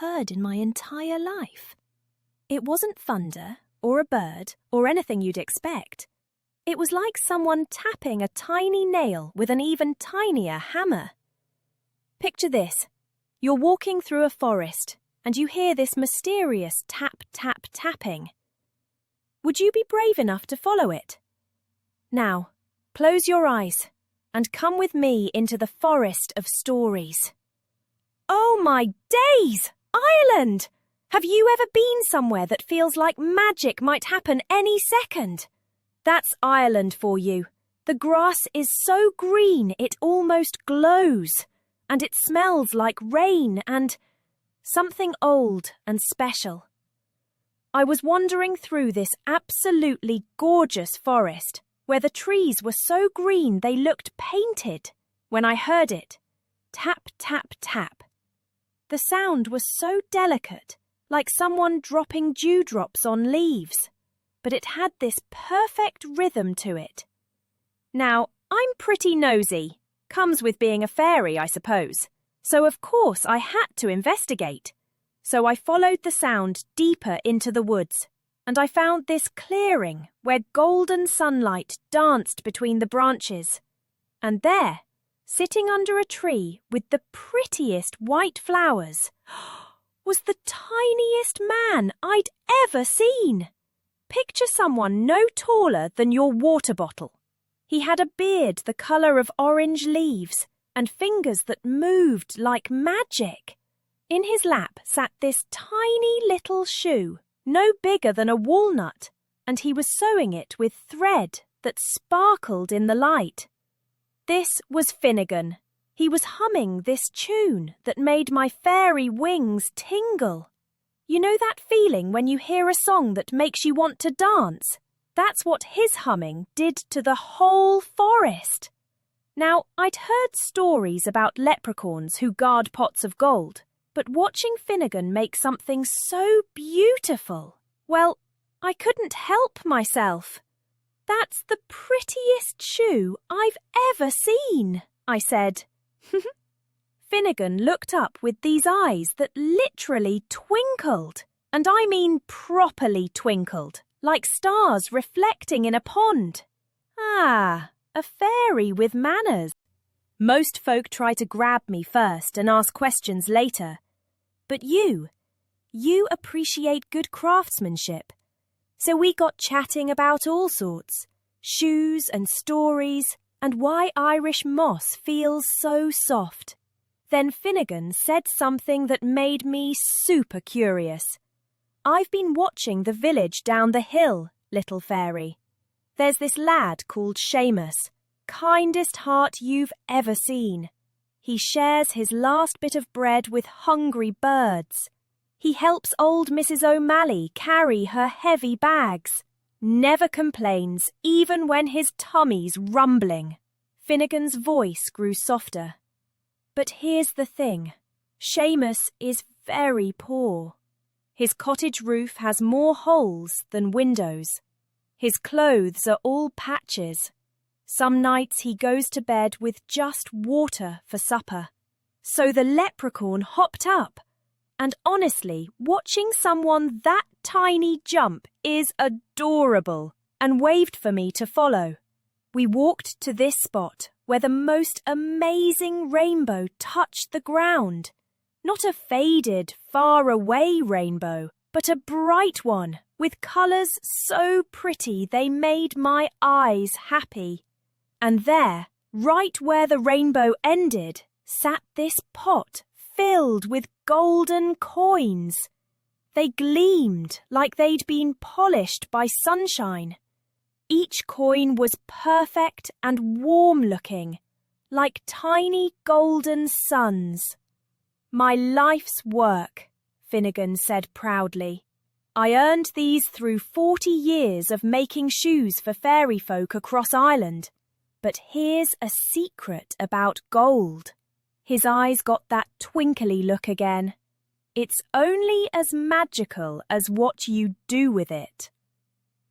heard in my entire life. It wasn't thunder or a bird or anything you'd expect. It was like someone tapping a tiny nail with an even tinier hammer. Picture this. You're walking through a forest and you hear this mysterious tap, tap, tapping. Would you be brave enough to follow it? Now, close your eyes and come with me into the forest of stories. Oh my days! Ireland! Have you ever been somewhere that feels like magic might happen any second? That's Ireland for you. The grass is so green it almost glows, and it smells like rain and something old and special. I was wandering through this absolutely gorgeous forest where the trees were so green they looked painted when I heard it. Tap, tap, tap. The sound was so delicate, like someone dropping dewdrops on leaves, but it had this perfect rhythm to it. Now, I'm pretty nosy. Comes with being a fairy, I suppose. So of course I had to investigate. So I followed the sound deeper into the woods, and I found this clearing where golden sunlight danced between the branches. And there, sitting under a tree with the prettiest white flowers, was the tiniest man I'd ever seen. Picture someone no taller than your water bottle. He had a beard the colour of orange leaves and fingers that moved like magic. In his lap sat this tiny little shoe, no bigger than a walnut, and he was sewing it with thread that sparkled in the light. This was Finnegan. He was humming this tune that made my fairy wings tingle. You know that feeling when you hear a song that makes you want to dance? That's what his humming did to the whole forest. Now, I'd heard stories about leprechauns who guard pots of gold, but watching Finnegan make something so beautiful, well, I couldn't help myself. That's the prettiest shoe I've ever seen, I said. Finnegan looked up with these eyes that literally twinkled, and I mean properly twinkled, like stars reflecting in a pond. Ah, a fairy with manners. Most folk try to grab me first and ask questions later. But you appreciate good craftsmanship. So we got chatting about all sorts, shoes and stories, and why Irish moss feels so soft. Then Finnegan said something that made me super curious. I've been watching the village down the hill, little fairy. There's this lad called Seamus, kindest heart you've ever seen. He shares his last bit of bread with hungry birds. He helps old Mrs. O'Malley carry her heavy bags. Never complains, even when his tummy's rumbling. Finnegan's voice grew softer. But here's the thing. Seamus is very poor. His cottage roof has more holes than windows. His clothes are all patches. Some nights he goes to bed with just water for supper. So the leprechaun hopped up. And honestly, watching someone that tiny jump is adorable, and waved for me to follow. We walked to this spot where the most amazing rainbow touched the ground. Not a faded, far-away rainbow, but a bright one with colours so pretty they made my eyes happy. And there, right where the rainbow ended, sat this pot filled with golden coins. They gleamed like they'd been polished by sunshine. Each coin was perfect and warm-looking, like tiny golden suns. My life's work, Finnegan said proudly. I earned these through 40 years of making shoes for fairy folk across Ireland. But here's a secret about gold. His eyes got that twinkly look again. It's only as magical as what you do with it.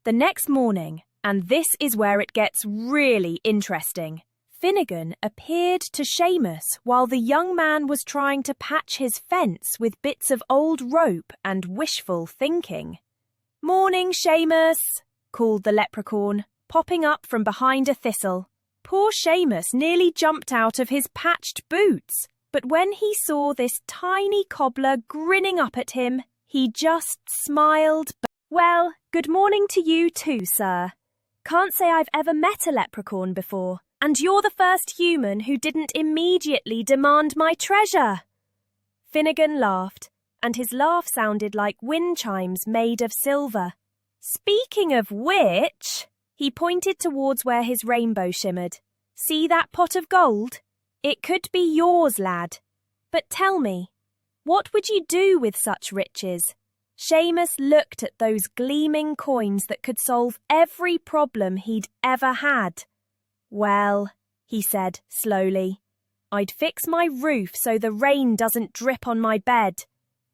The next morning, and this is where it gets really interesting, Finnegan appeared to Seamus while the young man was trying to patch his fence with bits of old rope and wishful thinking. "Morning, Seamus," called the leprechaun, popping up from behind a thistle. Poor Seamus nearly jumped out of his patched boots, but when he saw this tiny cobbler grinning up at him, he just smiled. "Well, good morning to you too, sir. Can't say I've ever met a leprechaun before, and you're the first human who didn't immediately demand my treasure." Finnegan laughed, and his laugh sounded like wind chimes made of silver. "Speaking of which," he pointed towards where his rainbow shimmered. "See that pot of gold? It could be yours, lad. But tell me, what would you do with such riches?" Seamus looked at those gleaming coins that could solve every problem he'd ever had. "Well," he said slowly, "I'd fix my roof so the rain doesn't drip on my bed,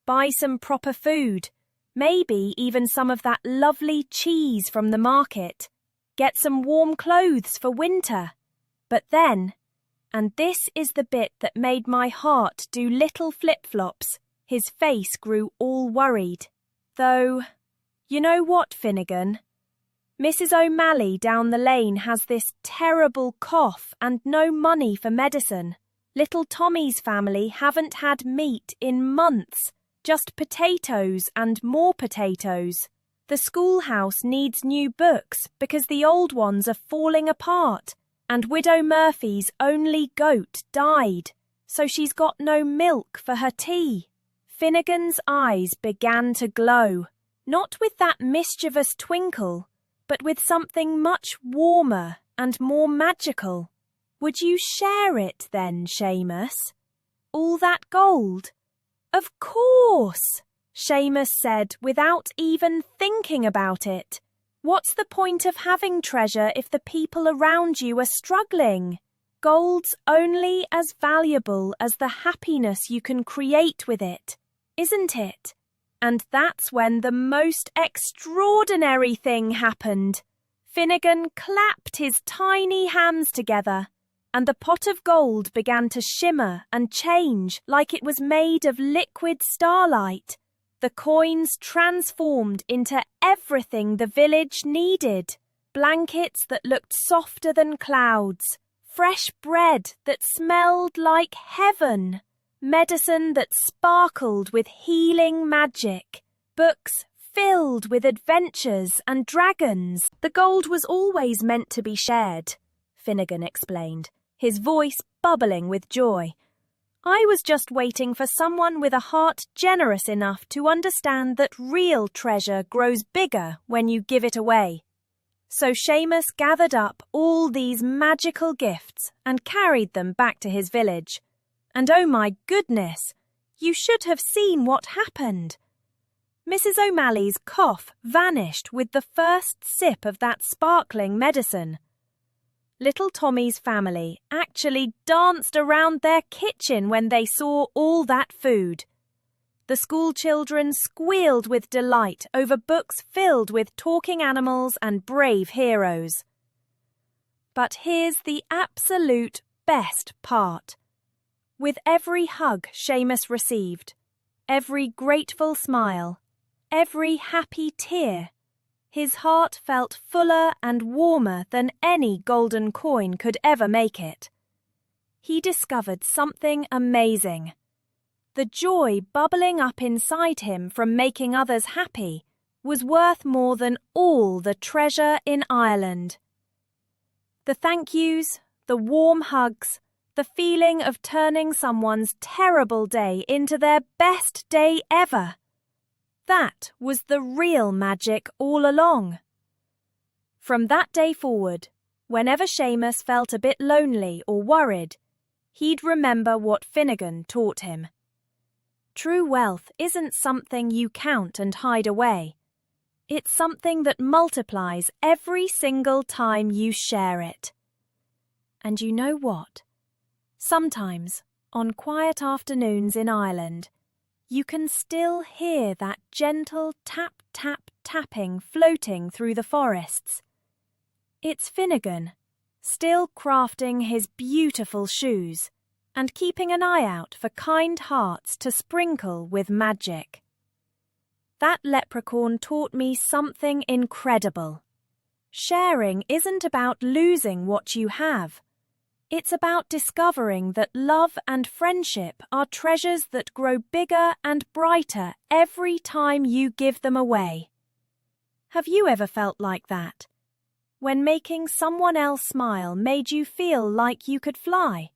buy some proper food, maybe even some of that lovely cheese from the market, get some warm clothes for winter. But then, and this is the bit that made my heart do little flip-flops," his face grew all worried. "Though, you know what, Finnegan? Mrs. O'Malley down the lane has this terrible cough and no money for medicine. Little Tommy's family haven't had meat in months, just potatoes and more potatoes. The schoolhouse needs new books because the old ones are falling apart, and Widow Murphy's only goat died, so she's got no milk for her tea." Finnegan's eyes began to glow, not with that mischievous twinkle, but with something much warmer and more magical. "Would you share it then, Seamus? All that gold?" "Of course," Seamus said without even thinking about it. "What's the point of having treasure if the people around you are struggling? Gold's only as valuable as the happiness you can create with it, isn't it?" And that's when the most extraordinary thing happened. Finnegan clapped his tiny hands together, and the pot of gold began to shimmer and change like it was made of liquid starlight. The coins transformed into everything the village needed: blankets that looked softer than clouds, fresh bread that smelled like heaven, medicine that sparkled with healing magic, books filled with adventures and dragons. "The gold was always meant to be shared," Finnegan explained, his voice bubbling with joy. "I was just waiting for someone with a heart generous enough to understand that real treasure grows bigger when you give it away." So Seamus gathered up all these magical gifts and carried them back to his village. And oh my goodness, you should have seen what happened. Mrs. O'Malley's cough vanished with the first sip of that sparkling medicine. Little Tommy's family actually danced around their kitchen when they saw all that food. The school children squealed with delight over books filled with talking animals and brave heroes. But here's the absolute best part. With every hug Seamus received, every grateful smile, every happy tear, his heart felt fuller and warmer than any golden coin could ever make it. He discovered something amazing. The joy bubbling up inside him from making others happy was worth more than all the treasure in Ireland. The thank yous, the warm hugs, the feeling of turning someone's terrible day into their best day ever. That was the real magic all along. From that day forward, whenever Seamus felt a bit lonely or worried, he'd remember what Finnegan taught him. True wealth isn't something you count and hide away. It's something that multiplies every single time you share it. And you know what? Sometimes, on quiet afternoons in Ireland, you can still hear that gentle tap-tap-tapping floating through the forests. It's Finnegan, still crafting his beautiful shoes and keeping an eye out for kind hearts to sprinkle with magic. That leprechaun taught me something incredible. Sharing isn't about losing what you have. It's about discovering that love and friendship are treasures that grow bigger and brighter every time you give them away. Have you ever felt like that? When making someone else smile made you feel like you could fly?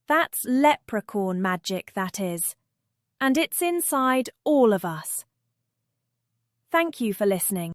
That's leprechaun magic, that is. And it's inside all of us. Thank you for listening.